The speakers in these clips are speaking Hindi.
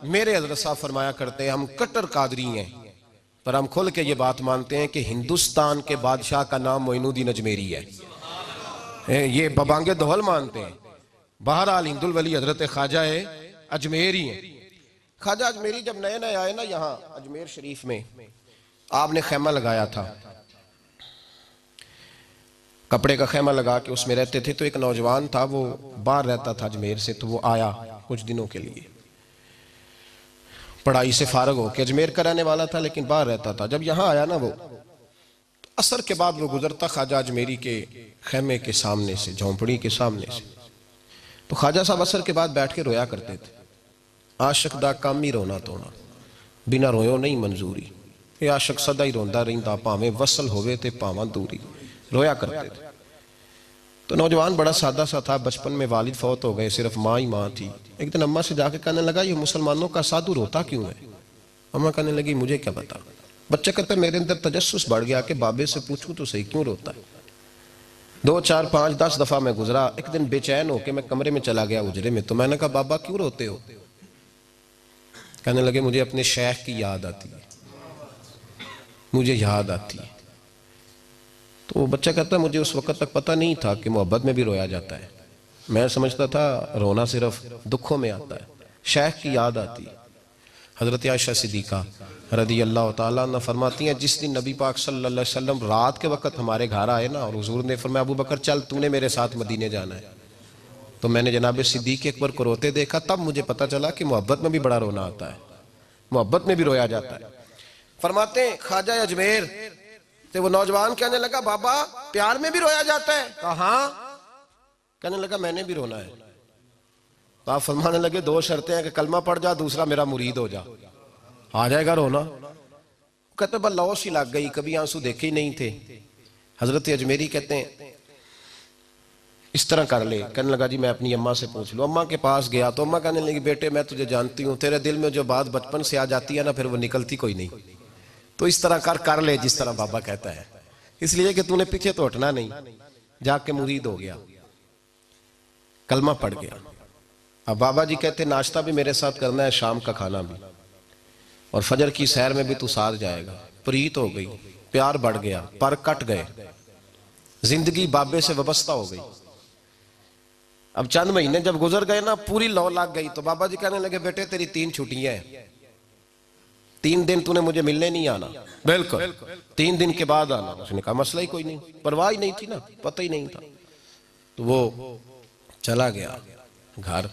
मेरे हजरत साहब फरमाया करते हैं हम कट्टर कादरी हैं, पर हम खुल के ये बात मानते हैं कि हिंदुस्तान के बादशाह का नाम मोइनुद्दीन अजमेरी है। ये बबांगे दोहल मानते हैं। बहरहाल हिंदुल वली हजरत ख्वाजा अजमेरी हैं। ख्वाजा अजमेरी जब नए नए आए ना यहाँ अजमेर शरीफ में, आपने खैमा लगाया था, कपड़े का खैमा लगा के उसमें रहते थे। तो एक नौजवान था, वो बाहर रहता था अजमेर से, तो वो आया कुछ दिनों के लिए, पढ़ाई से फारग होकर, अजमेर का रहने वाला था लेकिन बाहर रहता था। जब यहाँ आया ना वो, तो असर के बाद वो गुजरता ख्वाजा अजमेरी के खैमे के सामने से, झोंपड़ी के सामने से, तो ख्वाजा साहब असर के बाद बैठ के रोया करते थे। आशिक दा काम ही रोना धोना, बिना रोयो नहीं मंजूरी, ये आशिक सदा ही रोंदा रहिंदा, भावें वसल होवे ते भावां दूरी, रोया करते थे। तो नौजवान बड़ा सादा सा था, बचपन में वालिद फौत हो गए, सिर्फ माँ ही माँ थी। एक दिन अम्मा से जाके कहने लगा, ये मुसलमानों का साधु रोता क्यों है? अम्मा कहने लगी, मुझे क्या पता। बच्चा कहता, मेरे अंदर तजस्सुस बढ़ गया कि बाबे से पूछूं तो सही क्यों रोता है। 2, 4, 5, 10 दफा मैं गुजरा। एक दिन बेचैन होके मैं कमरे में चला गया उजरे में, तो मैंने कहा, बाबा क्यों रोते हो? कहने लगे, मुझे अपने शेख की याद आती है, मुझे याद आती है। तो वो बच्चा कहता है, मुझे उस वक्त तक पता नहीं था कि मोहब्बत में भी रोया जाता है। मैं समझता था रोना सिर्फ दुखों में आता है। शेख की याद आती है। हजरत आयशा सिद्दीका रदी अल्लाह तआला अन्हा फरमाती हैं, जिस दिन नबी पाक सल्लल्लाहु अलैहि वसल्लम रात के वक्त हमारे घर आए ना, और हुजूर ने फरमाया, अबू बकर चल तूने मेरे साथ मदीने जाना है, तो मैंने जनाब सिद्दीक अकबर को रोते देखा। तब मुझे पता चला कि मोहब्बत में भी बड़ा रोना आता है, मोहब्बत में भी रोया जाता है। फरमाते हैं ख्वाजा अजमेर, तो वो नौजवान कहने लगा, बाबा प्यार में भी रोया जाता है? कहा? कहने लगा, मैंने भी रोना है। तो आप फरमाने लगे, 2 शर्तें हैं कि कलमा पढ़ जा, दूसरा मेरा मुरीद हो जा, आ जाएगा रोना। कहते बस लौ सी लग गई, कभी आंसू देखे ही नहीं थे। हजरत अजमेरी कहते हैं, इस तरह कर ले। कहने लगा, जी मैं अपनी अम्मा से पूछ लूं। अम्मा के पास गया तो अम्मा कहने लगी, बेटे मैं तुझे जानती हूँ, तेरे दिल में जो बात बचपन से आ जाती है ना, फिर वो निकलती कोई नहीं। तो इस तरह कर ले जिस तरह बाबा कहता है, इसलिए कि तूने पीछे तो हटना नहीं। जाके मुरीद हो गया, कलमा पढ़ गया। अब बाबा जी कहते, नाश्ता भी मेरे साथ करना है, शाम का खाना भी, और फजर की सैर में भी तू साथ जाएगा। प्रीत हो गई, प्यार बढ़ गया, पर कट गए, जिंदगी बाबे से वाबस्ता हो गई। अब चंद महीने जब गुजर गए ना, पूरी लौ लग गई। तो बाबा जी कहने लगे, बेटे तेरी 3 छुट्टियां हैं, 3 दिन तूने मुझे मिलने नहीं आना। बिल्कुल 3 दिन के बाद आना। उसने कहा, मसला ही कोई नहीं, परवाह ही नहीं थी ना, पता ही नहीं था। तो वो चला गया घर,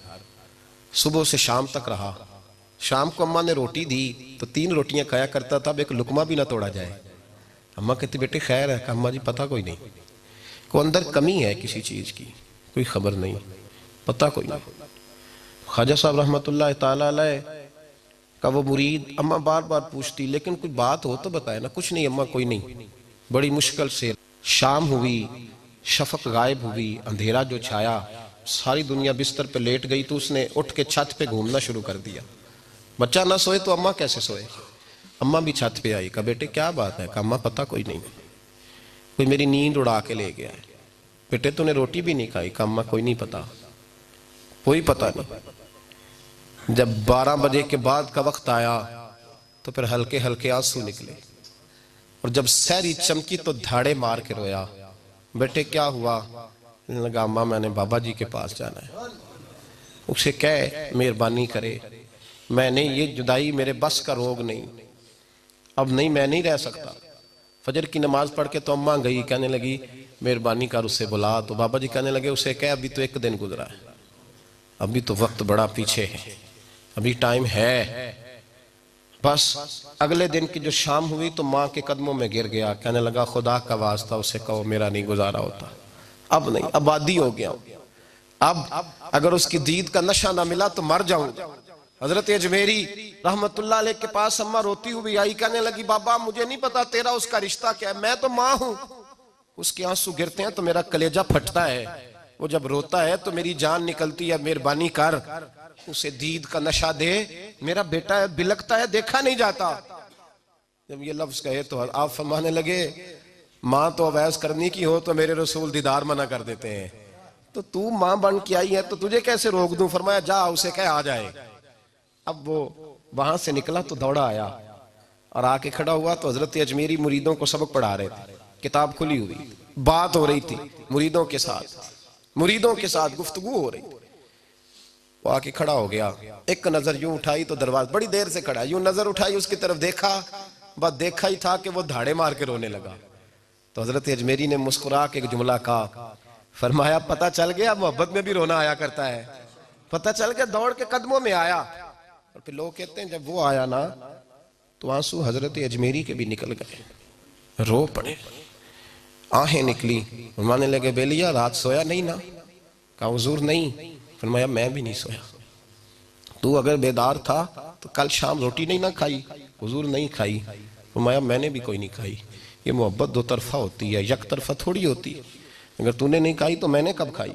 सुबह से शाम तक रहा। शाम को अम्मा ने रोटी दी तो 3 रोटियां खाया करता था, एक लुकमा भी ना तोड़ा जाए। अम्मा कहती, बेटे खैर है? अम्मा जी पता कोई नहीं, को अंदर कमी है किसी चीज की, कोई खबर नहीं, पता कोई नहीं। ख्वाजा साहब रहमतुल्लाह ताला अलैह का वो मुरीद, अम्मा बार बार पूछती, लेकिन कोई बात हो तो बताए ना। कुछ नहीं अम्मा, कोई नहीं। बड़ी मुश्किल से शाम हुई, शफक गायब हुई, अंधेरा जो छाया, सारी दुनिया बिस्तर पे लेट गई, तो उसने उठ के छत पे घूमना शुरू कर दिया। बच्चा ना सोए तो अम्मा कैसे सोए? अम्मा भी छत पे आई। कहा, बेटे क्या बात है? कहा, अम्मा पता कोई नहीं, कोई मेरी नींद उड़ा के ले गया है। बेटे तूने रोटी भी नहीं खाई? कहा, अम्मा कोई नहीं पता, कोई पता नहीं। जब 12 बजे के बाद का वक्त आया तो फिर हल्के हल्के आंसू निकले, और जब सहरी चमकी तो धाड़े मार के रोया। बेटे क्या हुआ? लगा, अम्मा मैंने बाबा जी के पास जाना है, उसे कह मेहरबानी करे, मैंने ये जुदाई मेरे बस का रोग नहीं, अब नहीं, मैं नहीं रह सकता। फजर की नमाज पढ़ के तो अम्मा गई, कहने लगी मेहरबानी कर उसे बुला। तो बाबा जी कहने लगे, उसे कह अभी तो 1 दिन गुजरा है, अभी तो वक्त बड़ा पीछे है, अभी टाइम है। बस अगले दिन की जो शाम हुई तो माँ के कदमों में गिर गया, कहने लगा, खुदा का वास्ता उसे कहो मेरा नहीं गुजारा होता, अब नहीं, आबादी हो गया, अब अगर उसकी दीद का नशा ना मिला तो मर जाऊंगा। हजरत अजमेरी रहमतुल्लाह अलैह के पास अम्मा रोती हुई आई, कहने लगी, बाबा मुझे नहीं पता तेरा उसका रिश्ता क्या है, मैं तो माँ हूं। उसके आंसू गिरते हैं तो मेरा कलेजा फटता है, वो जब रोता है तो मेरी जान निकलती है, मेहरबानी कर उसे दीद का नशा दे, मेरा बेटा है, बिलकता है, देखा नहीं जाता। जब ये लफ्ज कहे तो आप फरमाने लगे, माँ तो अवैस करनी की हो तो मेरे रसूल दीदार मना कर देते हैं, तो तू माँ बन के आई है तो तुझे कैसे रोक दूं? फरमाया, जा उसे कह आ जाए। अब वो वहां से निकला तो दौड़ा आया और आके खड़ा हुआ तो हजरत अजमेरी मुरीदों को सबक पढ़ा रहे थे, किताब खुली हुई, बात हो रही थी मुरीदों के साथ गुफ्तगू हो रही थी। वो आके खड़ा हो गया, एक नजर यूं उठाई तो दरवाजा, बड़ी देर से खड़ा, यूं नजर उठाई उसकी तरफ देखा, बस देखा ही था कि वो धाड़े मार के रोने लगा। तो हजरत अजमेरी ने मुस्कुरा के एक जुमला कहा, फरमाया पता चल गया मोहब्बत में भी रोना आया करता है। पता चल गया, दौड़ के कदमों में आया। और फिर लोग कहते हैं जब वो आया ना तो आंसू हजरत अजमेरी के भी निकल गए, रो पड़े, आहें निकली। फरमाने लगे बेलिया रात सोया नहीं ना? कहा हुजूर नहीं। फरमाया मैं भी नहीं सोया। तू अगर बेदार था तो कल शाम रोटी नहीं ना खाई? हुजूर नहीं खाई। फरमाया मैंने भी कोई नहीं खाई। ये मोहब्बत दो तरफा होती है, एक तरफा थोड़ी होती है। अगर तूने नहीं खाई तो मैंने कब खाई?